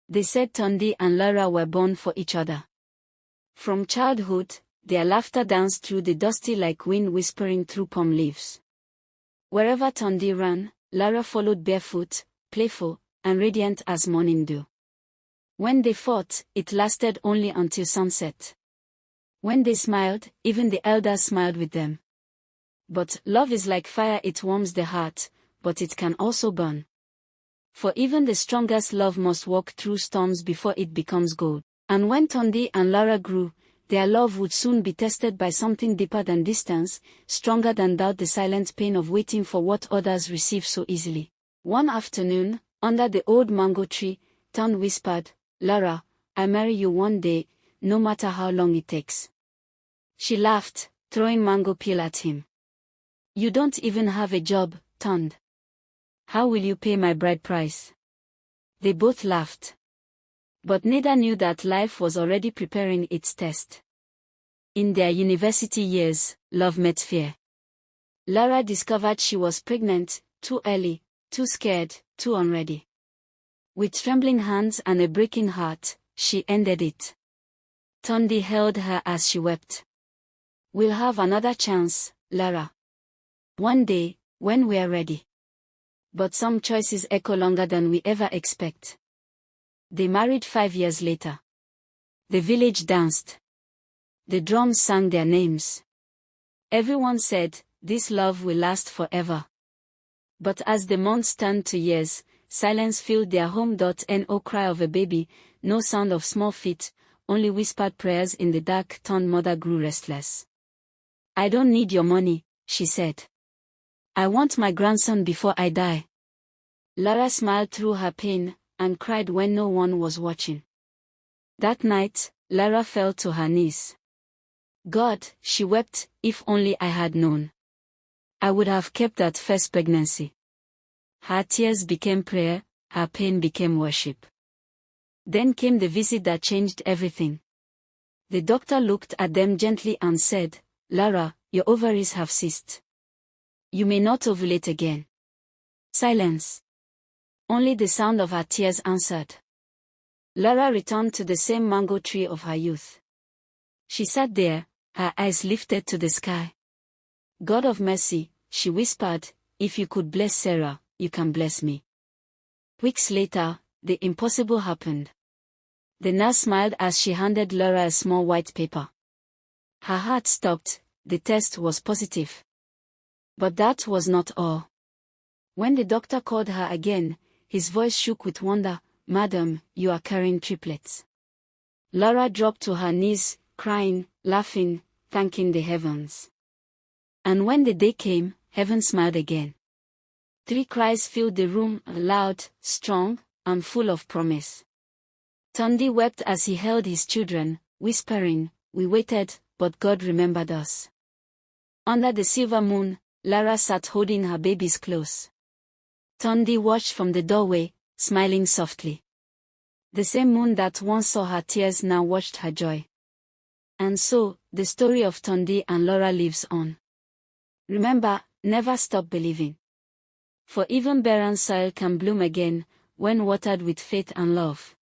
They said Tundi and Lara were born for each other. From childhood, their laughter danced through the dusty like wind whispering through palm leaves. Wherever Tundi ran, Lara followed barefoot, playful, and radiant as morning dew. When they fought, it lasted only until sunset. When they smiled, even the elders smiled with them. But love is like fire, it warms the heart, but it can also burn. For even the strongest love must walk through storms before it becomes gold. And when Tundi and Lara grew, their love would soon be tested by something deeper than distance, stronger than doubt, the silent pain of waiting for what others receive so easily. One afternoon, under the old mango tree, Tundi whispered, "Lara, I'll marry you one day, no matter how long it takes." She laughed, throwing mango peel at him. "You don't even have a job, Tundi. How will you pay my bride price?" They both laughed. But neither knew that life was already preparing its test. In their university years, love met fear. Lara discovered she was pregnant, too early, too scared, too unready. With trembling hands and a breaking heart, she ended it. Tundi held her as she wept. "We'll have another chance, Lara. One day, when we're ready." But some choices echo longer than we ever expect. They married 5 years later. The village danced. The drums sang their names. Everyone said, "This love will last forever." But as the months turned to years, silence filled their home. No cry of a baby, no sound of small feet, only whispered prayers in the dark. Tundi mother grew restless. "I don't need your money," she said. "I want my grandson before I die." Lara smiled through her pain, and cried when no one was watching. That night, Lara fell to her knees. "God," she wept, "if only I had known. I would have kept that first pregnancy." Her tears became prayer, her pain became worship. Then came the visit that changed everything. The doctor looked at them gently and said, "Lara, your ovaries have ceased. You may not ovulate again." Silence. Only the sound of her tears answered. Lara returned to the same mango tree of her youth. She sat there, her eyes lifted to the sky. "God of mercy," she whispered, "if you could bless Sarah, you can bless me." Weeks later, the impossible happened. The nurse smiled as she handed Lara a small white paper. Her heart stopped, the test was positive. But that was not all. When the doctor called her again, his voice shook with wonder. "Madam, you are carrying triplets." Lara dropped to her knees, crying, laughing, thanking the heavens. And when the day came, heaven smiled again. 3 cries filled the room, loud, strong, and full of promise. Tundi wept as he held his children, whispering, "We waited, but God remembered us." Under the silver moon, Lara sat holding her babies close. Tundi watched from the doorway, smiling softly. The same moon that once saw her tears now watched her joy. And so, the story of Tundi and Lara lives on. Remember, never stop believing. For even barren soil can bloom again, when watered with faith and love.